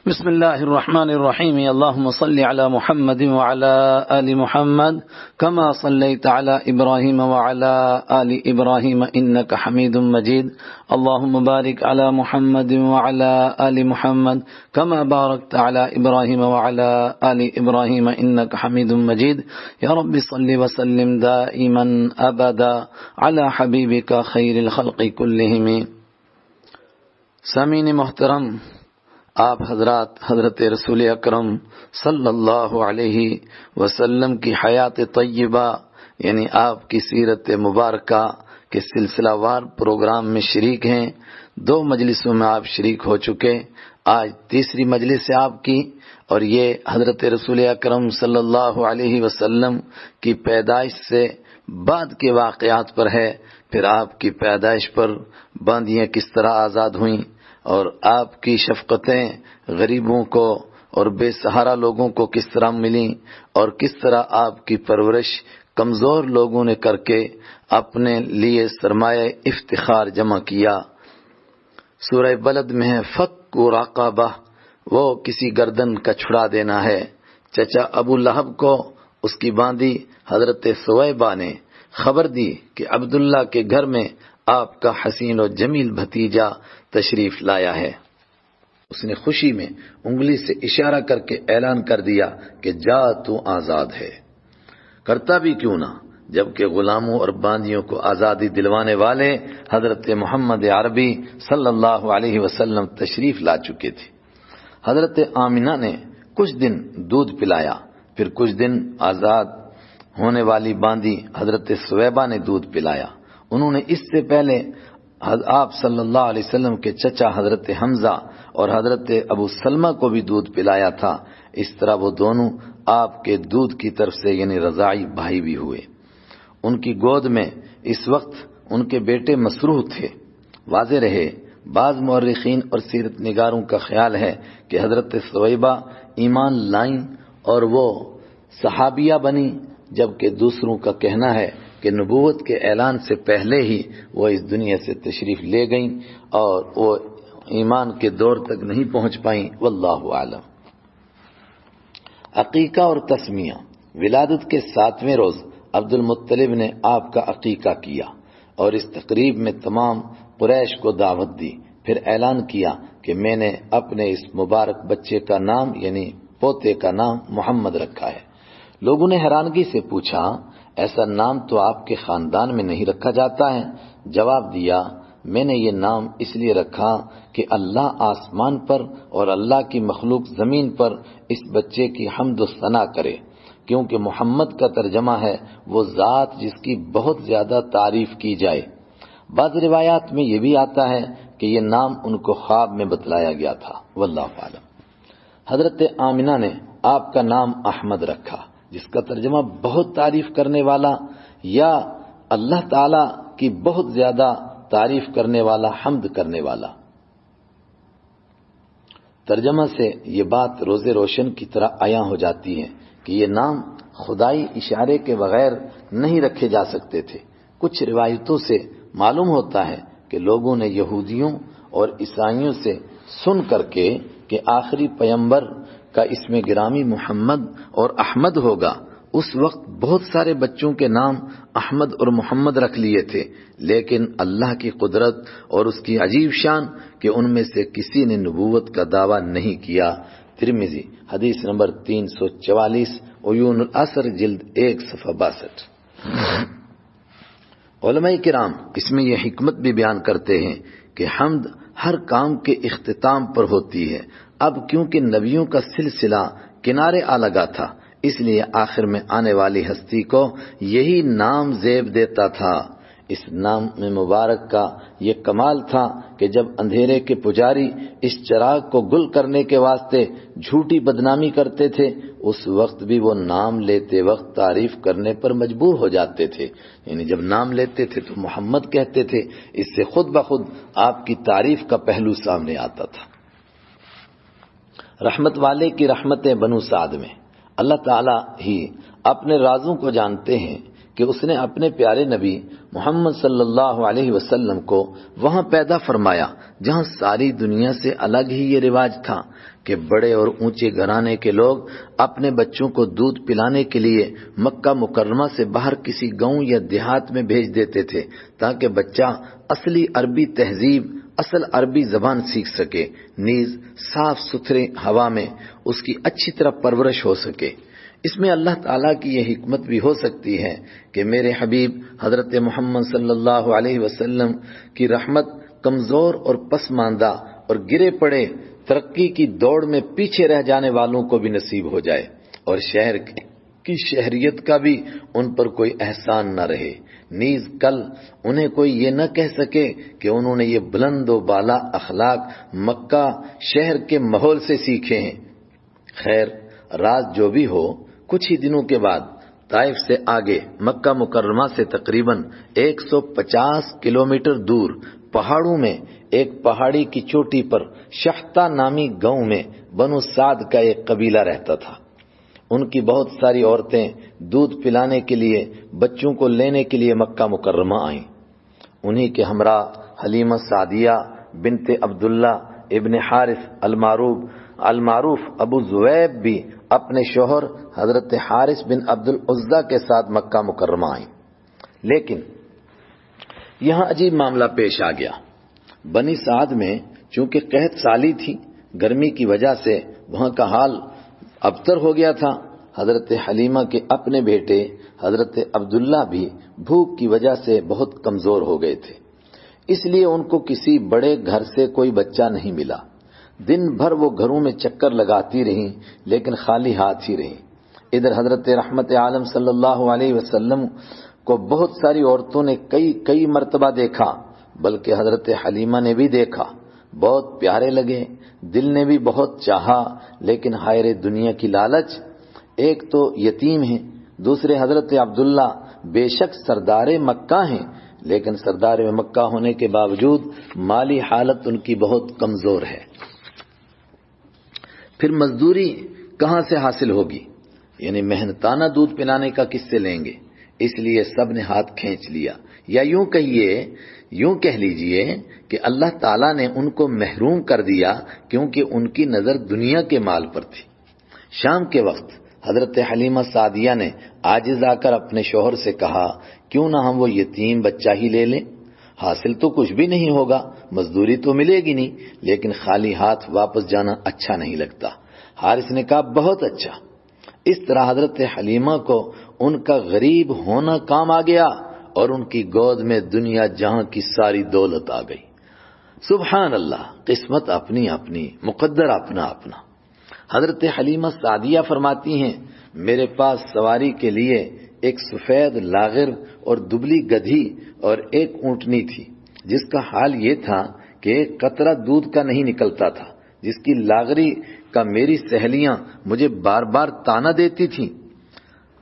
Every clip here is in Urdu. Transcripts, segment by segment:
بسم الله الرحمن الرحيم. اللهم صل على محمد وعلى آل محمد كما صليت على إبراهيم وعلى آل إبراهيم إنك حميد مجيد. اللهم بارك على محمد وعلى آل محمد كما باركت على إبراهيم وعلى آل إبراهيم إنك حميد مجيد. يا رب صل وسلم دائما أبدا على حبيبك خير الخلق كلهم. سامعین محترم، آپ حضرات حضرت رسول اکرم صلی اللہ علیہ وسلم کی حیات طیبہ یعنی آپ کی سیرت مبارکہ کے سلسلہ وار پروگرام میں شریک ہیں. 2 مجلسوں میں آپ شریک ہو چکے. آج تیسری مجلس ہے آپ کی، اور یہ حضرت رسول اکرم صلی اللہ علیہ وسلم کی پیدائش سے بعد کے واقعات پر ہے. پھر آپ کی پیدائش پر باندیاں کس طرح آزاد ہوئیں اور آپ کی شفقتیں غریبوں کو اور بے سہارا لوگوں کو کس طرح ملیں، اور کس طرح آپ کی پرورش کمزور لوگوں نے کر کے اپنے لیے سرمایہ افتخار جمع کیا. سورہ بلد میں ہے فک رقبہ، وہ کسی گردن کا چھڑا دینا ہے. چچا ابو لہب کو اس کی باندی حضرت سویبہ نے خبر دی کہ عبداللہ کے گھر میں آپ کا حسین و جمیل بھتیجا تشریف لایا ہے. اس نے خوشی میں انگلی سے اشارہ کر کے اعلان کر دیا کہ جا تو آزاد ہے. کرتا بھی کیوں نہ، جبکہ غلاموں اور باندیوں کو آزادی دلوانے والے حضرت محمد عربی صلی اللہ علیہ وسلم تشریف لا چکے تھے. حضرت آمنہ نے کچھ دن دودھ پلایا، پھر کچھ دن آزاد ہونے والی باندی حضرت سویبہ نے دودھ پلایا. انہوں نے اس سے پہلے آپ صلی اللہ علیہ وسلم کے چچا حضرت حمزہ اور حضرت ابو سلمہ کو بھی دودھ پلایا تھا. اس طرح وہ دونوں آپ کے دودھ کی طرف سے یعنی رضاعی بھائی بھی ہوئے. ان کی گود میں اس وقت ان کے بیٹے مسروح تھے. واضح رہے، بعض مورخین اور سیرت نگاروں کا خیال ہے کہ حضرت سویبہ ایمان لائیں اور وہ صحابیہ بنی، جبکہ دوسروں کا کہنا ہے کہ نبوت کے اعلان سے پہلے ہی وہ اس دنیا سے تشریف لے گئیں اور وہ ایمان کے دور تک نہیں پہنچ پائیں. واللہ اعلم. عقیقہ اور تسمیہ. ولادت کے 7ویں روز عبد المطلب نے آپ کا عقیقہ کیا اور اس تقریب میں تمام قریش کو دعوت دی. پھر اعلان کیا کہ میں نے اپنے اس مبارک بچے کا نام یعنی پوتے کا نام محمد رکھا ہے. لوگوں نے حیرانگی سے پوچھا، ایسا نام تو آپ کے خاندان میں نہیں رکھا جاتا ہے. جواب دیا، میں نے یہ نام اس لیے رکھا کہ اللہ آسمان پر اور اللہ کی مخلوق زمین پر اس بچے کی حمد و ثنا کرے، کیونکہ محمد کا ترجمہ ہے وہ ذات جس کی بہت زیادہ تعریف کی جائے. بعض روایات میں یہ بھی آتا ہے کہ یہ نام ان کو خواب میں بتلایا گیا تھا. واللہ اعلم. حضرت آمنہ نے آپ کا نام احمد رکھا، جس کا ترجمہ بہت تعریف کرنے والا یا اللہ تعالی کی بہت زیادہ تعریف کرنے والا، حمد کرنے والا. ترجمہ سے یہ بات روز روشن کی طرح عیاں ہو جاتی ہے کہ یہ نام خدائی اشارے کے بغیر نہیں رکھے جا سکتے تھے. کچھ روایتوں سے معلوم ہوتا ہے کہ لوگوں نے یہودیوں اور عیسائیوں سے سن کر کے کہ آخری پیغمبر کا اسم گرامی محمد اور احمد ہوگا، اس وقت بہت سارے بچوں کے نام احمد اور محمد رکھ لیے تھے. لیکن اللہ کی قدرت اور اس کی عجیب شان کہ ان میں سے کسی نے نبوت کا دعویٰ نہیں کیا. ترمذی حدیث نمبر 344، عیون الاثر جلد 1 صفحہ 62. علماء کرام اس میں یہ حکمت بھی بیان کرتے ہیں کہ حمد ہر کام کے اختتام پر ہوتی ہے. اب کیونکہ نبیوں کا سلسلہ کنارے آ لگا تھا، اس لیے آخر میں آنے والی ہستی کو یہی نام زیب دیتا تھا. اس نام میں مبارک کا یہ کمال تھا کہ جب اندھیرے کے پجاری اس چراغ کو گل کرنے کے واسطے جھوٹی بدنامی کرتے تھے، اس وقت بھی وہ نام لیتے وقت تعریف کرنے پر مجبور ہو جاتے تھے. یعنی جب نام لیتے تھے تو محمد کہتے تھے، اس سے خود بخود آپ کی تعریف کا پہلو سامنے آتا تھا. رحمت والے کی رحمتیں بنو سعد میں. اللہ تعالیٰ ہی اپنے رازوں کو جانتے ہیں کہ اس نے اپنے پیارے نبی محمد صلی اللہ علیہ وسلم کو وہاں پیدا فرمایا جہاں ساری دنیا سے الگ ہی یہ رواج تھا کہ بڑے اور اونچے گھرانے کے لوگ اپنے بچوں کو دودھ پلانے کے لیے مکہ مکرمہ سے باہر کسی گاؤں یا دیہات میں بھیج دیتے تھے تاکہ بچہ اصلی عربی تہذیب، اصل عربی زبان سیکھ سکے، نیز صاف ستھرے ہوا میں اس کی اچھی طرح پرورش ہو سکے۔ اس میں اللہ تعالیٰ کی یہ حکمت بھی ہو سکتی ہے کہ میرے حبیب حضرت محمد صلی اللہ علیہ وسلم کی رحمت کمزور اور پسماندہ اور گرے پڑے ترقی کی دوڑ میں پیچھے رہ جانے والوں کو بھی نصیب ہو جائے، اور شہر کی شہریت کا بھی ان پر کوئی احسان نہ رہے، نیز کل انہیں کوئی یہ نہ کہہ سکے کہ انہوں نے یہ بلند و بالا اخلاق مکہ شہر کے ماحول سے سیکھے ہیں۔ خیر، راز جو بھی ہو، کچھ ہی دنوں کے بعد طائف سے آگے مکہ مکرمہ سے تقریباً 150 کلومیٹر دور پہاڑوں میں ایک پہاڑی کی چوٹی پر شحطہ نامی گاؤں میں بنو سعد کا ایک قبیلہ رہتا تھا۔ ان کی بہت ساری عورتیں دودھ پلانے کے لیے بچوں کو لینے کے لیے مکہ مکرمہ آئیں۔ انہی کے ہمراہ حلیمہ سعدیہ بنت عبداللہ ابن حارث المعروف ابو زویب بھی اپنے شوہر حضرت حارث بن عبد العزہ کے ساتھ مکہ مکرمہ آئیں۔ لیکن یہاں عجیب معاملہ پیش آ گیا۔ بنی سعد میں چونکہ قحط سالی تھی، گرمی کی وجہ سے وہاں کا حال ابتر ہو گیا تھا۔ حضرت حلیمہ کے اپنے بیٹے حضرت عبداللہ بھی بھوک کی وجہ سے بہت کمزور ہو گئے تھے، اس لیے ان کو کسی بڑے گھر سے کوئی بچہ نہیں ملا۔ دن بھر وہ گھروں میں چکر لگاتی رہیں لیکن خالی ہاتھ ہی رہیں۔ ادھر حضرت رحمت عالم صلی اللہ علیہ وسلم کو بہت ساری عورتوں نے کئی مرتبہ دیکھا، بلکہ حضرت حلیمہ نے بھی دیکھا، بہت پیارے لگے، دل نے بھی بہت چاہا، لیکن ہائے دنیا کی لالچ، ایک تو یتیم ہیں، دوسرے حضرت عبداللہ بے شک سردار مکہ ہیں، لیکن سردار مکہ ہونے کے باوجود مالی حالت ان کی بہت کمزور ہے۔ پھر مزدوری کہاں سے حاصل ہوگی؟ یعنی محنتانہ دودھ پلانے کا کس سے لیں گے؟ اس لیے سب نے ہاتھ کھینچ لیا، یا یوں کہہ لیجئے کہ اللہ تعالیٰ نے ان کو محروم کر دیا کیونکہ ان کی نظر دنیا کے مال پر تھی۔ شام کے وقت حضرت حلیمہ سعدیہ نے عاجز آ کر اپنے شوہر سے کہا، کیوں نہ ہم وہ یتیم بچہ ہی لے لیں؟ حاصل تو کچھ بھی نہیں ہوگا، مزدوری تو ملے گی نہیں، لیکن خالی ہاتھ واپس جانا اچھا نہیں لگتا۔ حارث نے کہا، بہت اچھا۔ اس طرح حضرت حلیمہ کو ان کا غریب ہونا کام آ گیا اور ان کی گود میں دنیا جہاں کی ساری دولت آ گئی۔ سبحان اللہ، قسمت اپنی اپنی، مقدر اپنا اپنا۔ حضرت حلیمہ سعدیہ فرماتی ہیں، میرے پاس سواری کے لیے ایک سفید لاغر اور دبلی گدھی اور ایک اونٹنی تھی، جس کا حال یہ تھا کہ ایک قطرہ دودھ کا نہیں نکلتا تھا، جس کی لاغری کا میری سہیلیاں مجھے بار بار تانا دیتی تھیں۔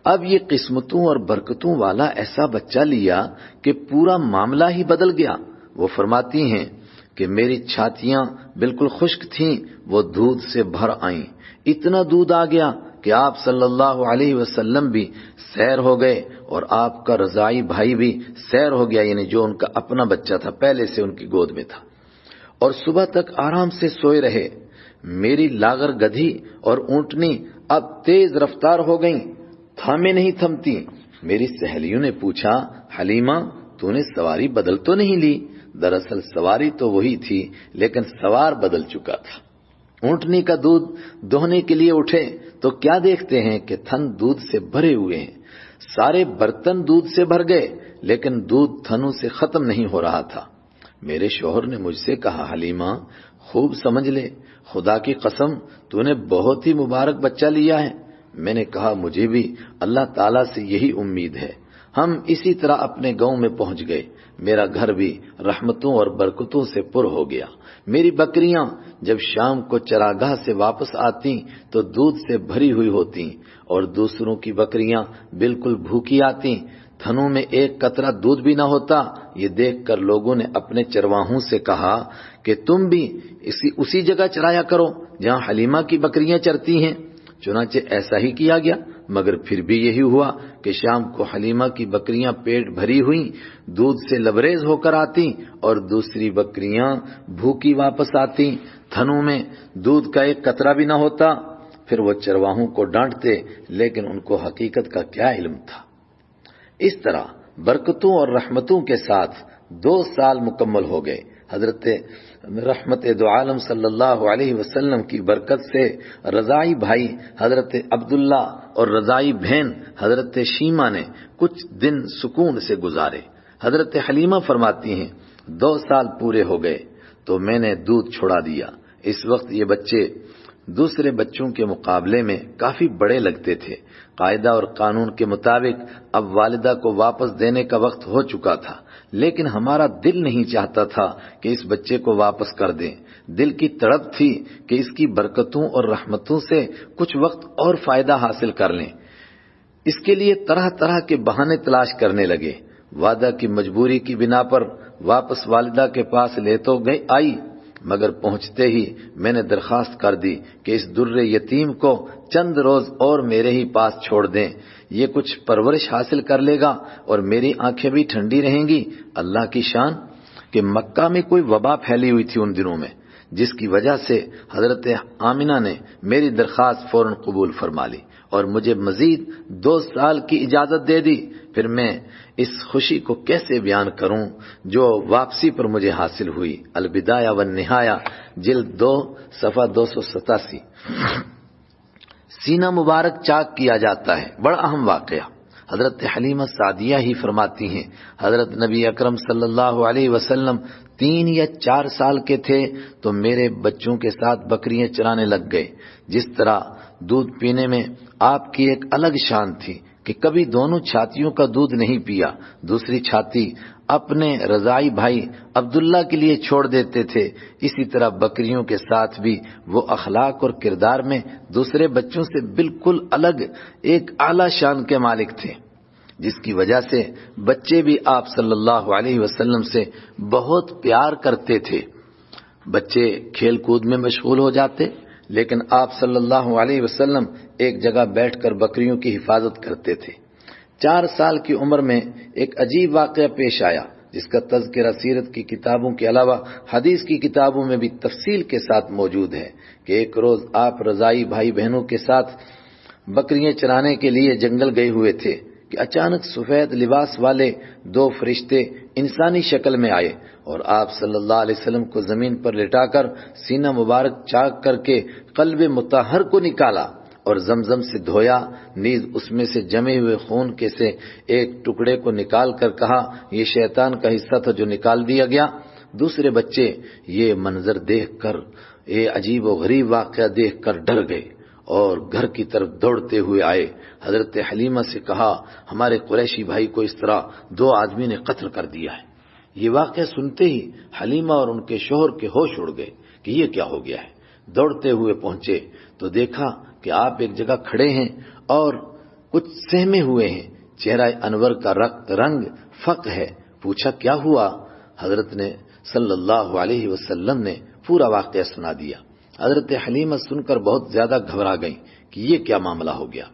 اب یہ قسمتوں اور برکتوں والا ایسا بچہ لیا کہ پورا معاملہ ہی بدل گیا۔ وہ فرماتی ہیں کہ میری چھاتیاں بالکل خشک تھیں، وہ دودھ سے بھر آئیں، اتنا دودھ آ گیا کہ آپ صلی اللہ علیہ وسلم بھی سیر ہو گئے اور آپ کا رضاعی بھائی بھی سیر ہو گیا، یعنی جو ان کا اپنا بچہ تھا پہلے سے ان کی گود میں تھا، اور صبح تک آرام سے سوئے رہے۔ میری لاغر گدھی اور اونٹنی اب تیز رفتار ہو گئیں، تھامے نہیں تھمتی۔ میری سہیلیوں نے پوچھا، حلیمہ تو نے سواری بدل تو نہیں لی؟ دراصل سواری تو وہی تھی لیکن سوار بدل چکا تھا۔ اونٹنی کا دودھ دوہنے کے لیے اٹھے تو کیا دیکھتے ہیں کہ تھن دودھ سے بھرے ہوئے ہیں، سارے برتن دودھ سے بھر گئے لیکن دودھ تھنوں سے ختم نہیں ہو رہا تھا۔ میرے شوہر نے مجھ سے کہا، حلیمہ خوب سمجھ لے، خدا کی قسم تو نے بہت ہی مبارک بچہ لیا ہے۔ میں نے کہا، مجھے بھی اللہ تعالیٰ سے یہی امید ہے۔ ہم اسی طرح اپنے گاؤں میں پہنچ گئے، میرا گھر بھی رحمتوں اور برکتوں سے پر ہو گیا۔ میری بکریاں جب شام کو چراگاہ سے واپس آتی تو دودھ سے بھری ہوئی ہوتی اور دوسروں کی بکریاں بالکل بھوکی آتی، تھنوں میں ایک قطرہ دودھ بھی نہ ہوتا۔ یہ دیکھ کر لوگوں نے اپنے چرواہوں سے کہا کہ تم بھی اسی جگہ چرایا کرو جہاں حلیمہ کی بکریاں چرتی ہیں۔ چنانچہ ایسا ہی کیا گیا، مگر پھر بھی یہی ہوا کہ شام کو حلیمہ کی بکریاں پیٹ بھری ہوئی دودھ سے لبریز ہو کر آتی اور دوسری بکریاں بھوکی واپس آتی، تھنوں میں دودھ کا ایک قطرہ بھی نہ ہوتا۔ پھر وہ چرواہوں کو ڈانٹتے، لیکن ان کو حقیقت کا کیا علم تھا۔ اس طرح برکتوں اور رحمتوں کے ساتھ 2 سال مکمل ہو گئے۔ حضرت رحمت دو عالم صلی اللہ علیہ وسلم کی برکت سے رضائی بھائی حضرت عبداللہ اور رضائی بہن حضرت شیمہ نے کچھ دن سکون سے گزارے۔ حضرت حلیمہ فرماتی ہیں 2 سال پورے ہو گئے تو میں نے دودھ چھوڑا دیا۔ اس وقت یہ بچے دوسرے بچوں کے مقابلے میں کافی بڑے لگتے تھے۔ قاعدہ اور قانون کے مطابق اب والدہ کو واپس دینے کا وقت ہو چکا تھا، لیکن ہمارا دل نہیں چاہتا تھا کہ اس بچے کو واپس کر دیں۔ دل کی تڑپ تھی کہ اس کی برکتوں اور رحمتوں سے کچھ وقت اور فائدہ حاصل کر لیں۔ اس کے لیے طرح طرح کے بہانے تلاش کرنے لگے۔ وعدہ کی مجبوری کی بنا پر واپس والدہ کے پاس لے تو آئی، مگر پہنچتے ہی میں نے درخواست کر دی کہ اس در یتیم کو چند روز اور میرے ہی پاس چھوڑ دیں، یہ کچھ پرورش حاصل کر لے گا اور میری آنکھیں بھی ٹھنڈی رہیں گی۔ اللہ کی شان کہ مکہ میں کوئی وبا پھیلی ہوئی تھی ان دنوں میں، جس کی وجہ سے حضرت آمنہ نے میری درخواست فوراً قبول فرما لی اور مجھے مزید 2 سال کی اجازت دے دی۔ پھر میں اس خوشی کو کیسے بیان کروں جو واپسی پر مجھے حاصل ہوئی۔ البدایہ والنہایہ جلد 2 صفحہ 287۔ سینہ مبارک چاک کیا جاتا ہے، بڑا اہم واقعہ۔ حضرت حلیمہ سعدیہ ہی فرماتی ہیں حضرت نبی اکرم صلی اللہ علیہ وسلم 3 یا 4 سال کے تھے تو میرے بچوں کے ساتھ بکریاں چرانے لگ گئے۔ جس طرح دودھ پینے میں آپ کی ایک الگ شان تھی کہ کبھی دونوں چھاتیوں کا دودھ نہیں پیا، دوسری چھاتی اپنے رضائی بھائی عبداللہ کے لیے چھوڑ دیتے تھے۔ اسی طرح بکریوں کے ساتھ بھی وہ اخلاق اور کردار میں دوسرے بچوں سے بالکل الگ ایک اعلیٰ شان کے مالک تھے، جس کی وجہ سے بچے بھی آپ صلی اللہ علیہ وسلم سے بہت پیار کرتے تھے۔ بچے کھیل کود میں مشغول ہو جاتے، لیکن آپ صلی اللہ علیہ وسلم ایک جگہ بیٹھ کر بکریوں کی حفاظت کرتے تھے۔ 4 سال کی عمر میں ایک عجیب واقعہ پیش آیا، جس کا تذکرہ سیرت کی کتابوں کے علاوہ حدیث کی کتابوں میں بھی تفصیل کے ساتھ موجود ہے کہ ایک روز آپ رضائی بھائی بہنوں کے ساتھ بکریاں چرانے کے لیے جنگل گئے ہوئے تھے کہ اچانک سفید لباس والے 2 فرشتے انسانی شکل میں آئے اور آپ صلی اللہ علیہ وسلم کو زمین پر لٹا کر سینہ مبارک چاک کر کے قلب مطہر کو نکالا اور زمزم سے دھویا، نیز اس میں سے جمے ہوئے خون کے سے ایک ٹکڑے کو نکال کر کہا یہ شیطان کا حصہ تھا جو نکال دیا گیا۔ دوسرے بچے یہ منظر دیکھ کر، یہ عجیب و غریب واقعہ دیکھ کر ڈر گئے اور گھر کی طرف دوڑتے ہوئے آئے۔ حضرت حلیمہ سے کہا ہمارے قریشی بھائی کو اس طرح 2 آدمی نے قتل کر دیا ہے۔ یہ واقعہ سنتے ہی حلیمہ اور ان کے شوہر کے ہوش اڑ گئے کہ یہ کیا ہو گیا ہے۔ دوڑتے ہوئے پہنچے تو دیکھا کہ آپ ایک جگہ کھڑے ہیں اور کچھ سہمے ہوئے ہیں، چہرہ انور کا رنگ فق ہے۔ پوچھا کیا ہوا؟ حضرت نے صلی اللہ علیہ وسلم نے پورا واقعہ سنا دیا۔ حضرت حلیمہ سن کر بہت زیادہ گھبرا گئیں کہ یہ کیا معاملہ ہو گیا۔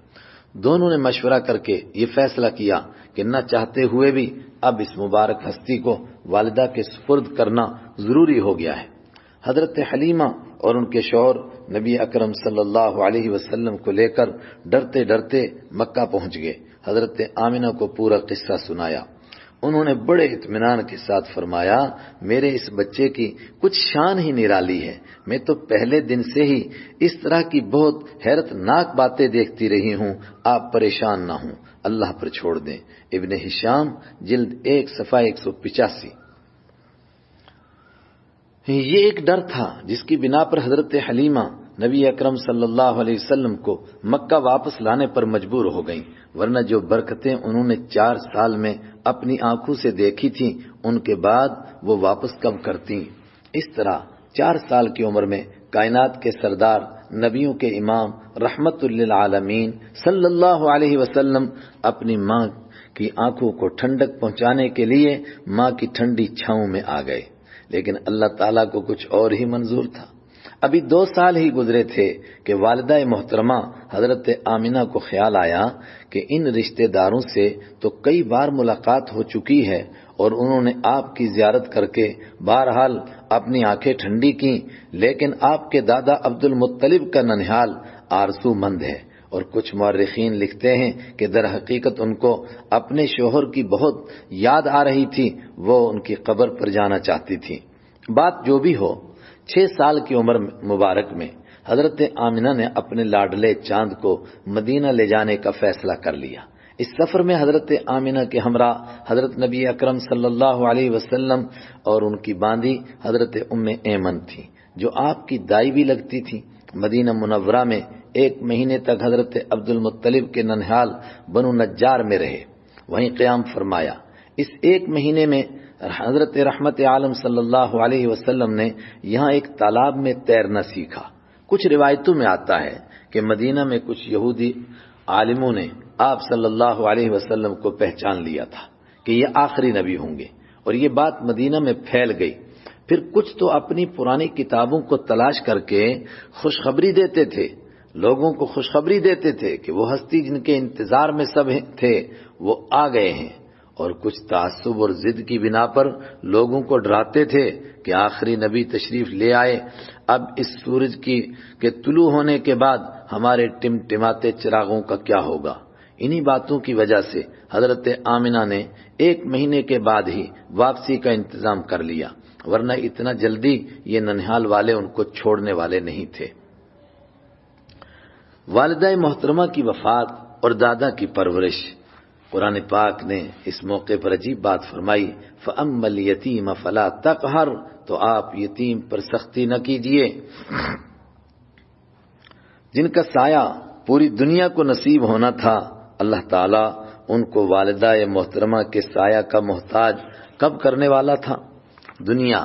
دونوں نے مشورہ کر کے یہ فیصلہ کیا کہ نہ چاہتے ہوئے بھی اب اس مبارک ہستی کو والدہ کے سپرد کرنا ضروری ہو گیا ہے۔ حضرت حلیمہ اور ان کے شوہر نبی اکرم صلی اللہ علیہ وسلم کو لے کر ڈرتے ڈرتے مکہ پہنچ گئے۔ حضرت آمنہ کو پورا قصہ سنایا۔ انہوں نے بڑے اطمینان کے ساتھ فرمایا میرے اس بچے کی کچھ شان ہی نرالی ہے، میں تو پہلے دن سے ہی اس طرح کی بہت حیرت ناک باتیں دیکھتی رہی ہوں، آپ پریشان نہ ہوں، اللہ پر چھوڑ دیں۔ ابن ہشام جلد 1 صفحہ 185۔ یہ ایک ڈر تھا جس کی بنا پر حضرت حلیمہ نبی اکرم صلی اللہ علیہ وسلم کو مکہ واپس لانے پر مجبور ہو گئیں، ورنہ جو برکتیں انہوں نے 4 سال میں اپنی آنکھوں سے دیکھی تھیں ان کے بعد وہ واپس کب کرتی۔ اس طرح 4 سال کی عمر میں کائنات کے سردار، نبیوں کے امام، رحمت للعالمین صلی اللہ علیہ وسلم اپنی ماں کی آنکھوں کو ٹھنڈک پہنچانے کے لیے ماں کی ٹھنڈی چھاؤں میں آ گئے، لیکن اللہ تعالیٰ کو کچھ اور ہی منظور تھا۔ ابھی 2 سال ہی گزرے تھے کہ والدہ محترمہ حضرت آمنہ کو خیال آیا کہ ان رشتہ داروں سے تو کئی بار ملاقات ہو چکی ہے اور انہوں نے آپ کی زیارت کر کے بہرحال اپنی آنکھیں ٹھنڈی کی، لیکن آپ کے دادا عبد المطلب کا ننھیال آرزو مند ہے، اور کچھ مورخین لکھتے ہیں کہ در حقیقت ان کو اپنے شوہر کی بہت یاد آ رہی تھی، وہ ان کی قبر پر جانا چاہتی تھی۔ بات جو بھی ہو، 6 سال کی عمر مبارک میں حضرت آمنہ نے اپنے لاڈلے چاند کو مدینہ لے جانے کا فیصلہ کر لیا۔ اس سفر میں حضرت آمنہ کے ہمراہ حضرت نبی اکرم صلی اللہ علیہ وسلم اور ان کی باندی حضرت ام ایمن تھی، جو آپ کی دائی بھی لگتی تھی۔ مدینہ منورہ میں 1 مہینے تک حضرت عبد المطلب کے ننھیال بنو نجار میں رہے، وہیں قیام فرمایا۔ اس 1 مہینے میں حضرت رحمت عالم صلی اللہ علیہ وسلم نے یہاں ایک تالاب میں تیرنا سیکھا۔ کچھ روایتوں میں آتا ہے کہ مدینہ میں کچھ یہودی عالموں نے آپ صلی اللہ علیہ وسلم کو پہچان لیا تھا کہ یہ آخری نبی ہوں گے، اور یہ بات مدینہ میں پھیل گئی۔ پھر کچھ تو اپنی پرانی کتابوں کو تلاش کر کے خوشخبری دیتے تھے، لوگوں کو خوشخبری دیتے تھے کہ وہ ہستی جن کے انتظار میں سب تھے وہ آ گئے ہیں، اور کچھ تعصب اور ضد کی بنا پر لوگوں کو ڈراتے تھے کہ آخری نبی تشریف لے آئے، اب اس سورج کے طلوع ہونے کے بعد ہمارے ٹمٹماتے چراغوں کا کیا ہوگا۔ انہی باتوں کی وجہ سے حضرت آمنہ نے 1 مہینے کے بعد ہی واپسی کا انتظام کر لیا، ورنہ اتنا جلدی یہ ننھیال والے ان کو چھوڑنے والے نہیں تھے۔ والدہ محترمہ کی وفات اور دادا کی پرورش، قرآن پاک نے اس موقع پر عجیب بات فرمائی، فَأَمَّا الْيَتِيمَ فَلَا تَقْهَرْ، تو آپ یتیم پر سختی نہ کیجیے۔ جن کا سایہ پوری دنیا کو نصیب ہونا تھا، اللہ تعالیٰ ان کو والدہ محترمہ کے سایہ کا محتاج کب کرنے والا تھا؟ دنیا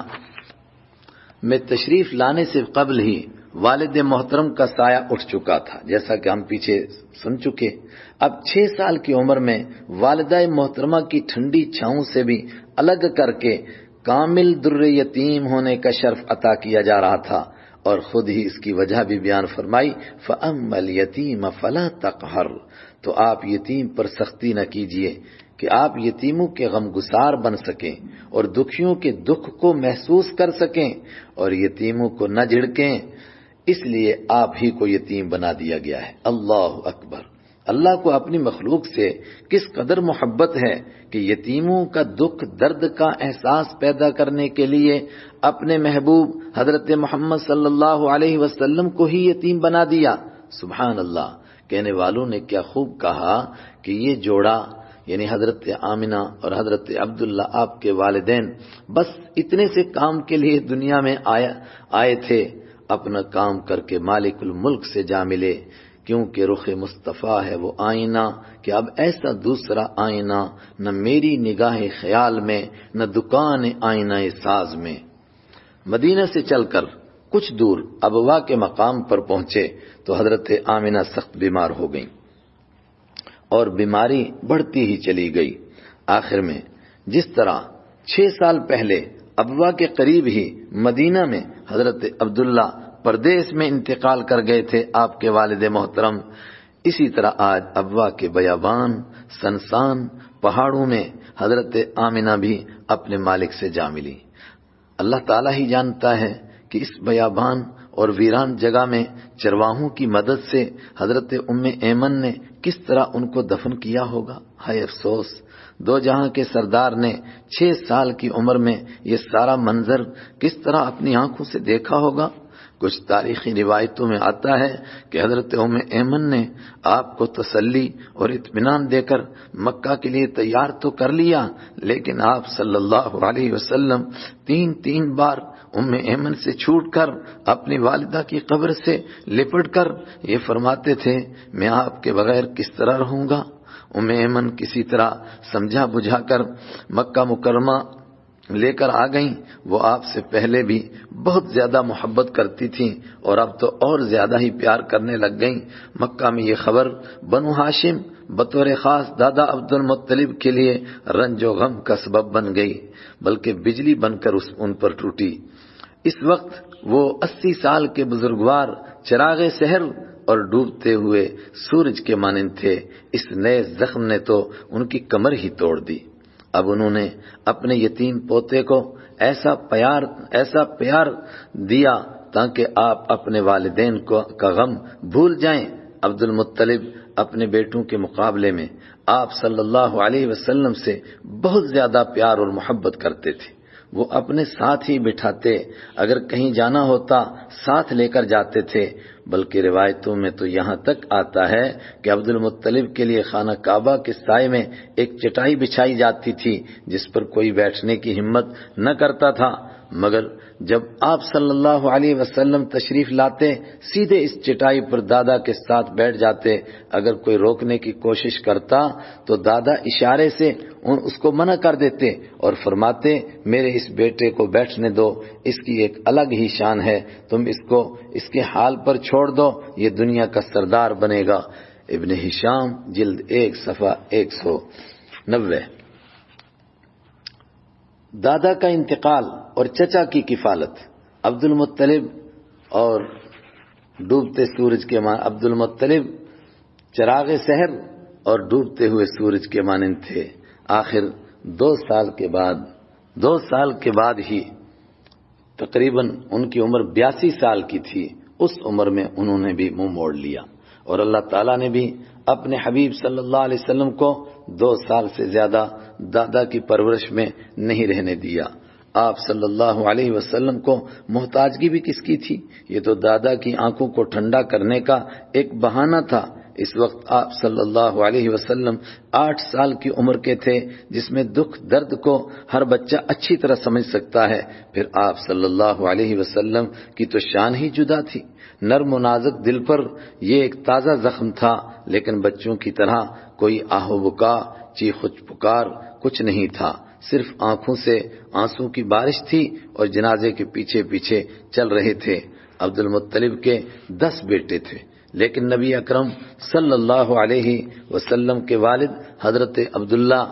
میں تشریف لانے سے قبل ہی والد محترم کا سایہ اٹھ چکا تھا، جیسا کہ ہم پیچھے سن چکے۔ اب 6 سال کی عمر میں والدہ محترمہ کی ٹھنڈی چھاؤں سے بھی الگ کر کے کامل در یتیم ہونے کا شرف عطا کیا جا رہا تھا، اور خود ہی اس کی وجہ بھی بیان فرمائی، فَأَمَّا الْيَتِيمَ فَلَا تَقْهَرْ، تو آپ یتیم پر سختی نہ کیجیے کہ آپ یتیموں کے غمگسار بن سکیں اور دکھیوں کے دکھ کو محسوس کر سکیں، اور یتیموں کو نہ جھڑکیں، اس لیے آپ ہی کو یتیم بنا دیا گیا ہے۔ اللہ اکبر! اللہ کو اپنی مخلوق سے کس قدر محبت ہے کہ یتیموں کا دکھ درد کا احساس پیدا کرنے کے لیے اپنے محبوب حضرت محمد صلی اللہ علیہ وسلم کو ہی یتیم بنا دیا۔ سبحان اللہ! کہنے والوں نے کیا خوب کہا کہ یہ جوڑا یعنی حضرت آمنہ اور حضرت عبداللہ آپ کے والدین بس اتنے سے کام کے لیے دنیا میں آئے تھے، اپنا کام کر کے مالک الملک سے جا ملے، کیونکہ رخ مصطفیٰ ہے وہ آئینہ کہ اب ایسا دوسرا آئینہ نہ میری نگاہ خیال میں نہ دکان آئینہ ساز میں۔ مدینہ سے چل کر کچھ دور ابوا کے مقام پر پہنچے تو حضرت آمنہ سخت بیمار ہو گئیں، اور بیماری بڑھتی ہی چلی گئی۔ آخر میں جس طرح 6 سال پہلے ابوا کے قریب ہی مدینہ میں حضرت عبداللہ پردیس میں انتقال کر گئے تھے آپ کے والد محترم، اسی طرح آج ابوا کے بیابان سنسان پہاڑوں میں حضرت آمنہ بھی اپنے مالک سے جا ملی۔ اللہ تعالیٰ ہی جانتا ہے کہ اس بیابان اور ویران جگہ میں چرواہوں کی مدد سے حضرت ام ایمن نے کس طرح ان کو دفن کیا ہوگا۔ ہائے افسوس! 2 جہاں کے سردار نے 6 سال کی عمر میں یہ سارا منظر کس طرح اپنی آنکھوں سے دیکھا ہوگا۔ کچھ تاریخی روایتوں میں آتا ہے کہ حضرت ام ایمن نے آپ کو تسلی اور اطمینان دے کر مکہ کے لیے تیار تو کر لیا، لیکن آپ صلی اللہ علیہ وسلم 3 بار ام ایمن سے چھوٹ کر اپنی والدہ کی قبر سے لپٹ کر یہ فرماتے تھے، میں آپ کے بغیر کس طرح رہوں گا۔ ام ایمن کسی طرح سمجھا بجھا کر مکہ مکرمہ لے کر آ گئیں۔ وہ آپ سے پہلے بھی بہت زیادہ محبت کرتی تھیں اور اب تو اور زیادہ ہی پیار کرنے لگ گئیں۔ مکہ میں یہ خبر بنو ہاشم بطور خاص دادا عبد المطلب کے لیے رنج و غم کا سبب بن گئی، بلکہ بجلی بن کر ان پر ٹوٹی۔ اس وقت وہ 80 سال کے بزرگوار چراغ سحر اور ڈوبتے ہوئے سورج کے مانند تھے، اس نئے زخم نے تو ان کی کمر ہی توڑ دی۔ اب انہوں نے اپنے یتیم پوتے کو ایسا پیار دیا تاکہ آپ اپنے والدین کا غم بھول جائیں۔ عبد المطلب اپنے بیٹوں کے مقابلے میں آپ صلی اللہ علیہ وسلم سے بہت زیادہ پیار اور محبت کرتے تھے۔ وہ اپنے ساتھ ہی بٹھاتے، اگر کہیں جانا ہوتا ساتھ لے کر جاتے تھے، بلکہ روایتوں میں تو یہاں تک آتا ہے کہ عبد المطلب کے لیے خانہ کعبہ کے سائے میں ایک چٹائی بچھائی جاتی تھی جس پر کوئی بیٹھنے کی ہمت نہ کرتا تھا، مگر جب آپ صلی اللہ علیہ وسلم تشریف لاتے سیدھے اس چٹائی پر دادا کے ساتھ بیٹھ جاتے۔ اگر کوئی روکنے کی کوشش کرتا تو دادا اشارے سے اس کو منع کر دیتے اور فرماتے میرے اس بیٹے کو بیٹھنے دو، اس کی ایک الگ ہی شان ہے، تم اس کو اس کے حال پر چھوڑ دو، یہ دنیا کا سردار بنے گا۔ ابن ہشام جلد 1 صفحہ 190۔ دادا کا انتقال اور چچا کی کفالت۔ عبد المطلب اور ڈوبتے سورج کے عبد المطلب چراغ سحر اور ڈوبتے ہوئے سورج کے مانند تھے۔ آخر 2 سال کے بعد ہی تقریباً ان کی عمر 82 سال کی تھی، اس عمر میں انہوں نے بھی منہ موڑ لیا، اور اللہ تعالیٰ نے بھی اپنے حبیب صلی اللہ علیہ وسلم کو 2 سال سے زیادہ دادا کی پرورش میں نہیں رہنے دیا۔ آپ صلی اللہ علیہ وسلم کو محتاجگی بھی کس کی تھی؟ یہ تو دادا کی آنکھوں کو ٹھنڈا کرنے کا ایک بہانہ تھا۔ اس وقت آپ صلی اللہ علیہ وسلم 8 سال کی عمر کے تھے، جس میں دکھ درد کو ہر بچہ اچھی طرح سمجھ سکتا ہے۔ پھر آپ صلی اللہ علیہ وسلم کی تو شان ہی جدا تھی، نرم و نازک دل پر یہ ایک تازہ زخم تھا، لیکن بچوں کی طرح کوئی آہ و بکا، چیخ و پکار کچھ نہیں تھا، صرف آنکھوں سے آنسوں کی بارش تھی اور جنازے کے پیچھے پیچھے چل رہے تھے۔ عبد المطلب کے 10 بیٹے تھے، لیکن نبی اکرم صلی اللہ علیہ وسلم کے والد حضرت عبداللہ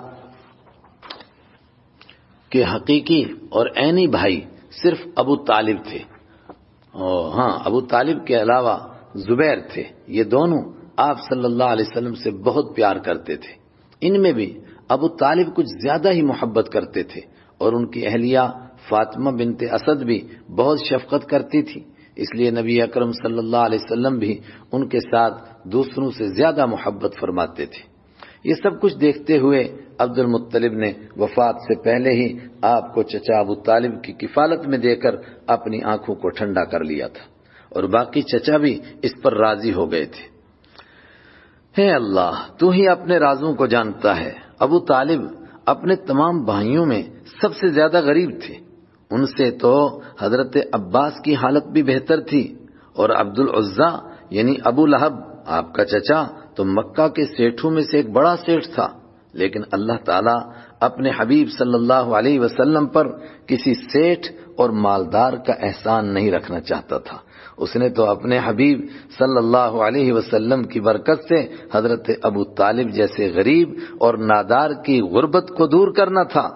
کے حقیقی اور عینی بھائی صرف ابو طالب تھے۔ ابو طالب کے علاوہ زبیر تھے۔ یہ دونوں آپ صلی اللہ علیہ وسلم سے بہت پیار کرتے تھے۔ ان میں بھی ابو طالب کچھ زیادہ ہی محبت کرتے تھے، اور ان کی اہلیہ فاطمہ بنت اسد بھی بہت شفقت کرتی تھی، اس لیے نبی اکرم صلی اللہ علیہ وسلم بھی ان کے ساتھ دوسروں سے زیادہ محبت فرماتے تھے۔ یہ سب کچھ دیکھتے ہوئے عبد المطلب نے وفات سے پہلے ہی آپ کو چچا ابو طالب کی کفالت میں دے کر اپنی آنکھوں کو ٹھنڈا کر لیا تھا، اور باقی چچا بھی اس پر راضی ہو گئے تھے۔ اے اللہ، تو ہی اپنے رازوں کو جانتا ہے۔ ابو طالب اپنے تمام بھائیوں میں سب سے زیادہ غریب تھے، ان سے تو حضرت عباس کی حالت بھی بہتر تھی، اور عبد العزیٰ یعنی ابو لہب آپ کا چچا تو مکہ کے سیٹھوں میں سے ایک بڑا سیٹھ تھا، لیکن اللہ تعالیٰ اپنے حبیب صلی اللہ علیہ وسلم پر کسی سیٹھ اور مالدار کا احسان نہیں رکھنا چاہتا تھا۔ اس نے تو اپنے حبیب صلی اللہ علیہ وسلم کی برکت سے حضرت ابو طالب جیسے غریب اور نادار کی غربت کو دور کرنا تھا،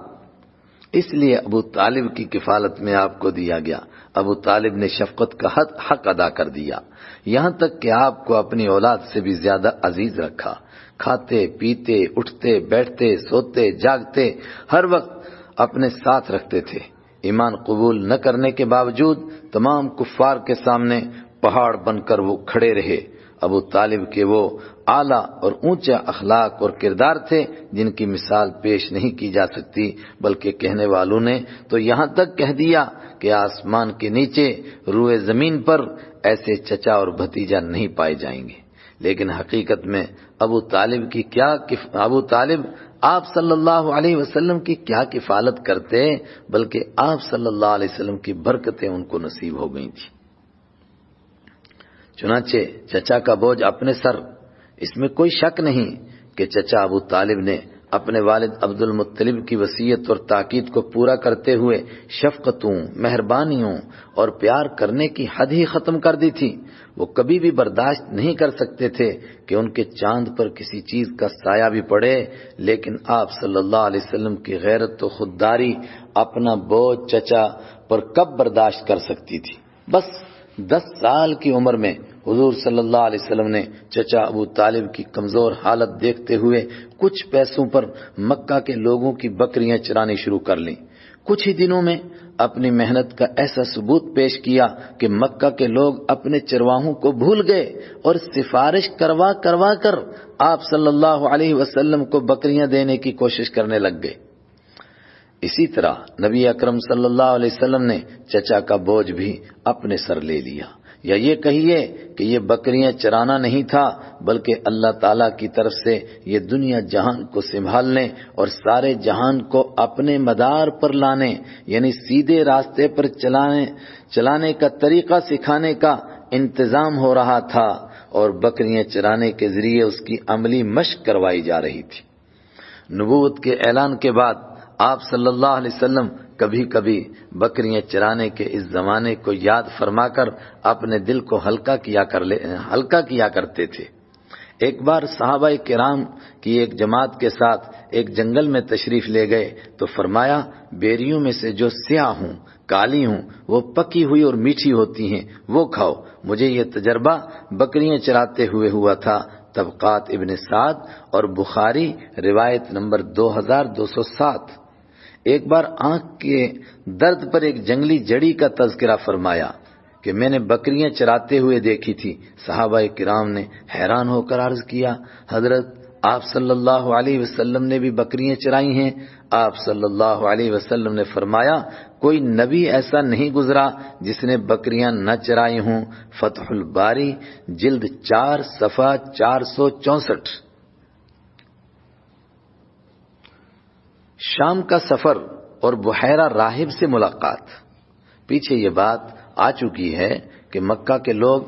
اس لیے ابو طالب کی کفالت میں آپ کو دیا گیا۔ ابو طالب نے شفقت کا حق ادا کر دیا، یہاں تک کہ آپ کو اپنی اولاد سے بھی زیادہ عزیز رکھا۔ کھاتے پیتے اٹھتے بیٹھتے سوتے جاگتے ہر وقت اپنے ساتھ رکھتے تھے۔ ایمان قبول نہ کرنے کے باوجود تمام کفار کے سامنے پہاڑ بن کر وہ کھڑے رہے۔ ابو طالب کے وہ اعلیٰ اور اونچا اخلاق اور کردار تھے جن کی مثال پیش نہیں کی جا سکتی، بلکہ کہنے والوں نے تو یہاں تک کہہ دیا کہ آسمان کے نیچے روئے زمین پر ایسے چچا اور بھتیجا نہیں پائے جائیں گے۔ لیکن حقیقت میں ابو طالب آپ صلی اللہ علیہ وسلم کی کیا کفالت کرتے، بلکہ آپ صلی اللہ علیہ وسلم کی برکتیں ان کو نصیب ہو گئی تھی۔ چنانچہ چچا کا بوجھ اپنے سر، اس میں کوئی شک نہیں کہ چچا ابو طالب نے اپنے والد عبد المطلب کی وصیت اور تاکید کو پورا کرتے ہوئے شفقتوں، مہربانیوں اور پیار کرنے کی حد ہی ختم کر دی تھی۔ وہ کبھی بھی برداشت نہیں کر سکتے تھے کہ ان کے چاند پر کسی چیز کا سایہ بھی پڑے، لیکن آپ صلی اللہ علیہ وسلم کی غیرت و خودداری اپنا بوجھ چچا پر کب برداشت کر سکتی تھی؟ بس 10 سال کی عمر میں حضور صلی اللہ علیہ وسلم نے چچا ابو طالب کی کمزور حالت دیکھتے ہوئے کچھ پیسوں پر مکہ کے لوگوں کی بکریاں چرانی شروع کر لیں۔ کچھ ہی دنوں میں اپنی محنت کا ایسا ثبوت پیش کیا کہ مکہ کے لوگ اپنے چرواہوں کو بھول گئے اور سفارش کروا کر آپ صلی اللہ علیہ وسلم کو بکریاں دینے کی کوشش کرنے لگ گئے۔ اسی طرح نبی اکرم صلی اللہ علیہ وسلم نے چچا کا بوجھ بھی اپنے سر لے لیا، یا یہ کہیے کہ یہ بکریاں چرانا نہیں تھا بلکہ اللہ تعالیٰ کی طرف سے یہ دنیا جہان کو سنبھالنے اور سارے جہان کو اپنے مدار پر لانے، یعنی سیدھے راستے پر چلانے کا طریقہ سکھانے کا انتظام ہو رہا تھا، اور بکریاں چرانے کے ذریعے اس کی عملی مشق کروائی جا رہی تھی۔ نبوت کے اعلان کے بعد آپ صلی اللہ علیہ وسلم کبھی کبھی بکریاں چرانے کے اس زمانے کو یاد فرما کر اپنے دل کو ہلکا کیا کرتے تھے۔ ایک بار صحابہ کرام کی ایک جماعت کے ساتھ ایک جنگل میں تشریف لے گئے تو فرمایا، بیریوں میں سے جو سیاہ ہوں، کالی ہوں، وہ پکی ہوئی اور میٹھی ہوتی ہیں، وہ کھاؤ۔ مجھے یہ تجربہ بکریاں چراتے ہوئے ہوا تھا۔ طبقات ابن سعد اور بخاری روایت نمبر 2207۔ ایک بار آنکھ کے درد پر ایک جنگلی جڑی کا تذکرہ فرمایا کہ میں نے بکریاں چراتے ہوئے دیکھی تھی۔ صحابہ کرام نے حیران ہو کر عرض کیا، حضرت آپ صلی اللہ علیہ وسلم نے بھی بکریاں چرائی ہیں؟ آپ صلی اللہ علیہ وسلم نے فرمایا، کوئی نبی ایسا نہیں گزرا جس نے بکریاں نہ چرائی ہوں۔ فتح الباری جلد 4 صفحہ 464۔ شام کا سفر اور بحیرہ راہب سے ملاقات۔ پیچھے یہ بات آ چکی ہے کہ مکہ کے لوگ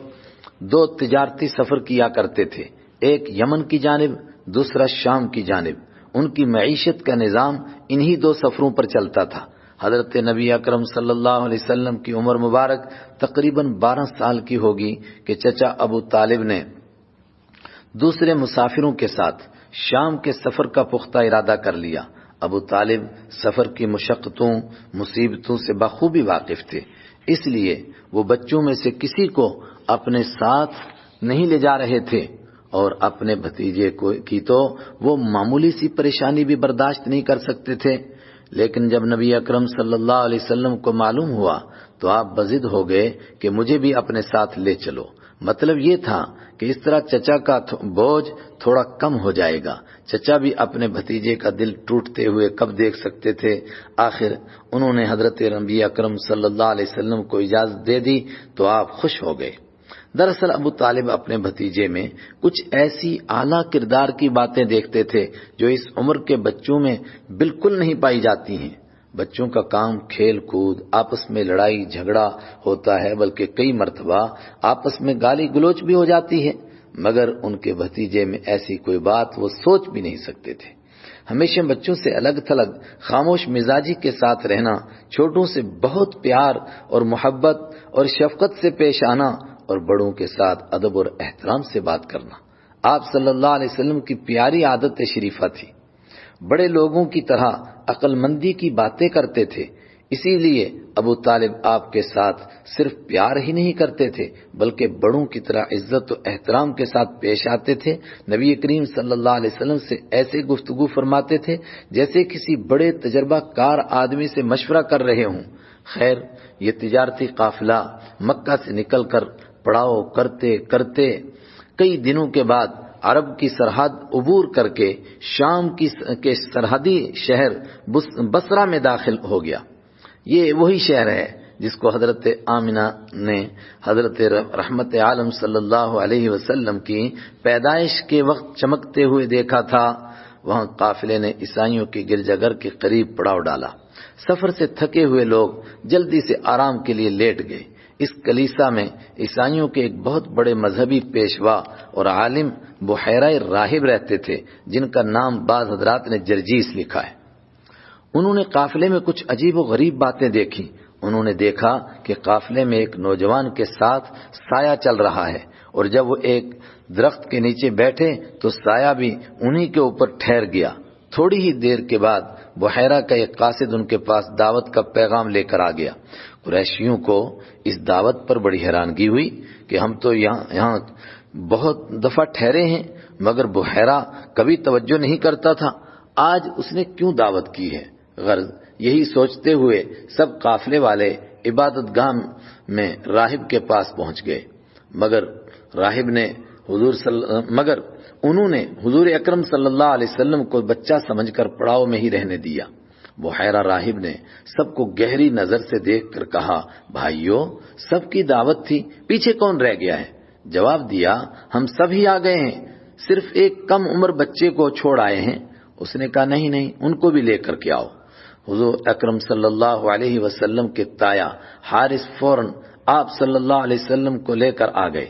2 تجارتی سفر کیا کرتے تھے، ایک یمن کی جانب، دوسرا شام کی جانب۔ ان کی معیشت کا نظام انہی 2 سفروں پر چلتا تھا۔ حضرت نبی اکرم صلی اللہ علیہ وسلم کی عمر مبارک تقریباً 12 سال کی ہوگی کہ چچا ابو طالب نے دوسرے مسافروں کے ساتھ شام کے سفر کا پختہ ارادہ کر لیا۔ ابو طالب سفر کی مشقتوں، مصیبتوں سے بخوبی واقف تھے، اس لیے وہ بچوں میں سے کسی کو اپنے ساتھ نہیں لے جا رہے تھے، اور اپنے بھتیجے کی تو وہ معمولی سی پریشانی بھی برداشت نہیں کر سکتے تھے۔ لیکن جب نبی اکرم صلی اللہ علیہ وسلم کو معلوم ہوا تو آپ بضد ہو گئے کہ مجھے بھی اپنے ساتھ لے چلو۔ مطلب یہ تھا کہ اس طرح چچا کا بوجھ تھوڑا کم ہو جائے گا۔ چچا بھی اپنے بھتیجے کا دل ٹوٹتے ہوئے کب دیکھ سکتے تھے۔ آخر انہوں نے حضرت نبی اکرم صلی اللہ علیہ وسلم کو اجازت دے دی تو آپ خوش ہو گئے۔ دراصل ابو طالب اپنے بھتیجے میں کچھ ایسی اعلیٰ کردار کی باتیں دیکھتے تھے جو اس عمر کے بچوں میں بالکل نہیں پائی جاتی ہیں۔ بچوں کا کام کھیل کود، آپس میں لڑائی جھگڑا ہوتا ہے، بلکہ کئی مرتبہ آپس میں گالی گلوچ بھی ہو جاتی ہے، مگر ان کے بھتیجے میں ایسی کوئی بات وہ سوچ بھی نہیں سکتے تھے۔ ہمیشہ بچوں سے الگ تھلگ خاموش مزاجی کے ساتھ رہنا، چھوٹوں سے بہت پیار اور محبت اور شفقت سے پیش آنا، اور بڑوں کے ساتھ ادب اور احترام سے بات کرنا آپ صلی اللہ علیہ وسلم کی پیاری عادت شریفہ تھی۔ بڑے لوگوں کی طرح عقل مندی کی باتیں کرتے تھے، اسی لیے ابو طالب آپ کے ساتھ صرف پیار ہی نہیں کرتے تھے بلکہ بڑوں کی طرح عزت و احترام کے ساتھ پیش آتے تھے۔ نبی کریم صلی اللہ علیہ وسلم سے ایسے گفتگو فرماتے تھے جیسے کسی بڑے تجربہ کار آدمی سے مشورہ کر رہے ہوں۔ خیر، یہ تجارتی قافلہ مکہ سے نکل کر پڑاؤ کرتے کرتے کئی دنوں کے بعد عرب کی سرحد عبور کر کے شام کے سرحدی شہر بصرہ میں داخل ہو گیا۔ یہ وہی شہر ہے جس کو حضرت آمنہ نے حضرت رحمت عالم صلی اللہ علیہ وسلم کی پیدائش کے وقت چمکتے ہوئے دیکھا تھا۔ وہاں قافلے نے عیسائیوں کے گرجا گھر کے قریب پڑاؤ ڈالا۔ سفر سے تھکے ہوئے لوگ جلدی سے آرام کے لیے لیٹ گئے۔ اس کلیسا میں عیسائیوں کے ایک بہت بڑے مذہبی پیشوا اور عالم بحیرہ راہب رہتے تھے، جن کا نام بعض حضرات نے جرجیس لکھا ہے۔ انہوں نے قافلے میں کچھ عجیب و غریب باتیں دیکھی۔ انہوں نے دیکھا کہ قافلے میں ایک نوجوان کے ساتھ سایہ چل رہا ہے، اور جب وہ ایک درخت کے نیچے بیٹھے تو سایہ بھی انہی کے اوپر ٹھہر گیا۔ تھوڑی ہی دیر کے بعد بحیرہ کا ایک قاصد ان کے پاس دعوت کا پیغام لے کر آ گیا۔ قریشیوں کو اس دعوت پر بڑی حیرانگی ہوئی کہ ہم تو یہاں بہت دفعہ ٹھہرے ہیں مگر بحیرہ کبھی توجہ نہیں کرتا تھا، آج اس نے کیوں دعوت کی ہے؟ غرض یہی سوچتے ہوئے سب قافلے والے عبادت گاہ میں راہب کے پاس پہنچ گئے، مگر انہوں نے حضور اکرم صلی اللہ علیہ وسلم کو بچہ سمجھ کر پڑاؤ میں ہی رہنے دیا۔ بحیرہ راہب نے سب کو گہری نظر سے دیکھ کر کہا، بھائیو، سب کی دعوت تھی، پیچھے کون رہ گیا ہے؟ جواب دیا، ہم سب ہی آ گئے ہیں، صرف ایک کم عمر بچے کو چھوڑ آئے ہیں۔ اس نے کہا، نہیں، ان کو بھی لے کر کے آؤ۔ حضور اکرم صلی اللہ علیہ وسلم کے تایا حارث فوراً آپ صلی اللہ علیہ وسلم کو لے کر آ گئے۔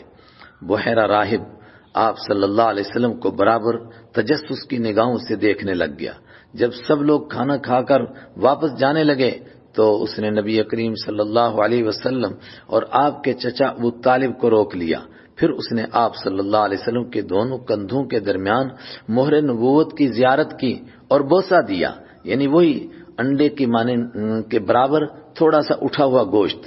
بحیرہ راہب آپ صلی اللہ علیہ وسلم کو برابر تجسس کی نگاہوں سے دیکھنے لگ گیا۔ جب سب لوگ کھانا کھا کر واپس جانے لگے تو اس نے نبی کریم صلی اللہ علیہ وسلم اور آپ کے چچا ابو طالب کو روک لیا۔ پھر اس نے آپ صلی اللہ علیہ وسلم کے دونوں کندھوں کے درمیان مہر نبوت کی زیارت کی اور بوسہ دیا، یعنی وہی انڈے کی مانے کے برابر تھوڑا سا اٹھا ہوا گوشت۔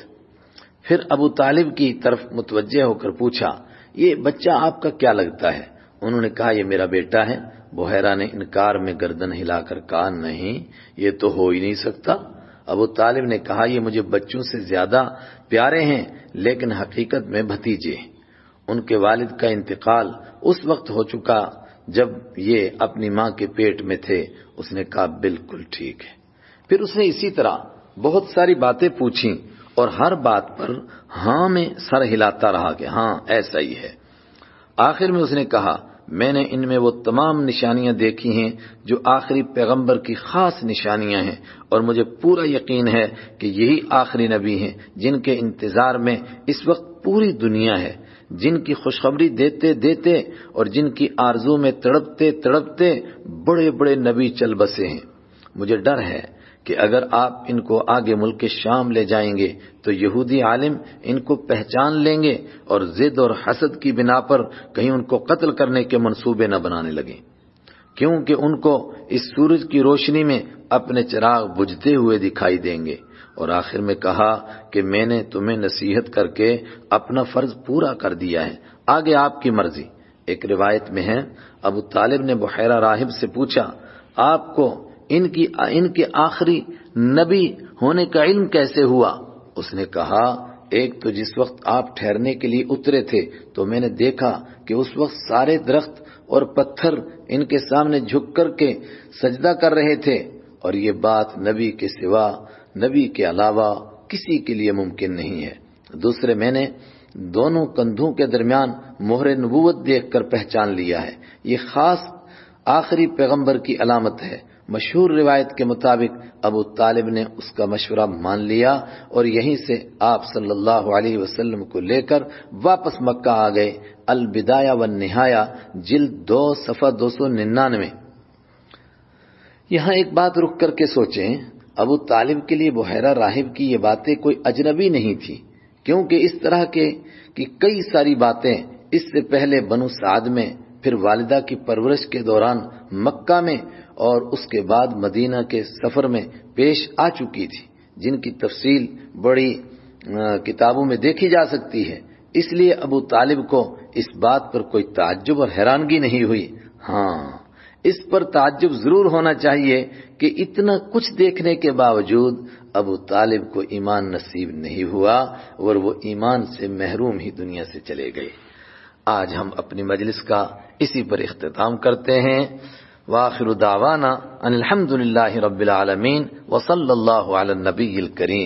پھر ابو طالب کی طرف متوجہ ہو کر پوچھا، یہ بچہ آپ کا کیا لگتا ہے؟ انہوں نے کہا، یہ میرا بیٹا ہے۔ بحیرہ نے انکار میں گردن ہلا کر کہا، نہیں، یہ تو ہو ہی نہیں سکتا۔ ابو طالب نے کہا، یہ مجھے بچوں سے زیادہ پیارے ہیں لیکن حقیقت میں بھتیجے ہیں۔ ان کے والد کا انتقال اس وقت ہو چکا جب یہ اپنی ماں کے پیٹ میں تھے۔ اس نے کہا، بالکل ٹھیک ہے۔ پھر اس نے اسی طرح بہت ساری باتیں پوچھیں اور ہر بات پر ہاں میں سر ہلاتا رہا کہ ہاں ایسا ہی ہے۔ آخر میں اس نے کہا، میں نے ان میں وہ تمام نشانیاں دیکھی ہیں جو آخری پیغمبر کی خاص نشانیاں ہیں، اور مجھے پورا یقین ہے کہ یہی آخری نبی ہیں جن کے انتظار میں اس وقت پوری دنیا ہے، جن کی خوشخبری دیتے دیتے اور جن کی آرزو میں تڑپتے تڑپتے بڑے بڑے نبی چل بسے ہیں۔ مجھے ڈر ہے کہ اگر آپ ان کو آگے ملک شام لے جائیں گے تو یہودی عالم ان کو پہچان لیں گے اور ضد اور حسد کی بنا پر کہیں ان کو قتل کرنے کے منصوبے نہ بنانے لگیں، کیونکہ ان کو اس سورج کی روشنی میں اپنے چراغ بجھتے ہوئے دکھائی دیں گے۔ اور آخر میں کہا کہ میں نے تمہیں نصیحت کر کے اپنا فرض پورا کر دیا ہے، آگے آپ کی مرضی۔ ایک روایت میں ہے، ابو طالب نے بحیرہ راہب سے پوچھا، آپ کو ان کے آخری نبی ہونے کا علم کیسے ہوا؟ اس نے کہا، ایک تو جس وقت آپ ٹھہرنے کے لیے اترے تھے تو میں نے دیکھا کہ اس وقت سارے درخت اور پتھر ان کے سامنے جھک کر کے سجدہ کر رہے تھے، اور یہ بات نبی کے سوا، نبی کے علاوہ کسی کے لیے ممکن نہیں ہے۔ دوسرے، میں نے دونوں کندھوں کے درمیان مہر نبوت دیکھ کر پہچان لیا ہے، یہ خاص آخری پیغمبر کی علامت ہے۔ مشہور روایت کے مطابق ابو طالب نے اس کا مشورہ مان لیا اور یہیں سے آپ صلی اللہ علیہ وسلم کو لے کر واپس مکہ آ گئے۔ البدایہ والنہایہ جلد 2 صفحہ 299۔ یہاں ایک بات رک کر کے سوچیں، ابو طالب کے لیے بحیرہ راہب کی یہ باتیں کوئی اجنبی نہیں تھی، کیونکہ اس طرح کی کئی ساری باتیں اس سے پہلے بنو سعد میں، پھر والدہ کی پرورش کے دوران مکہ میں اور اس کے بعد مدینہ کے سفر میں پیش آ چکی تھی، جن کی تفصیل بڑی کتابوں میں دیکھی جا سکتی ہے۔ اس لیے ابو طالب کو اس بات پر کوئی تعجب اور حیرانگی نہیں ہوئی۔ ہاں، اس پر تعجب ضرور ہونا چاہیے کہ اتنا کچھ دیکھنے کے باوجود ابو طالب کو ایمان نصیب نہیں ہوا اور وہ ایمان سے محروم ہی دنیا سے چلے گئے۔ آج ہم اپنی مجلس کا اسی پر اختتام کرتے ہیں۔ وآخر دعوانا ان الحمد للہ رب العالمین وصلی اللہ علی النبی الکریم۔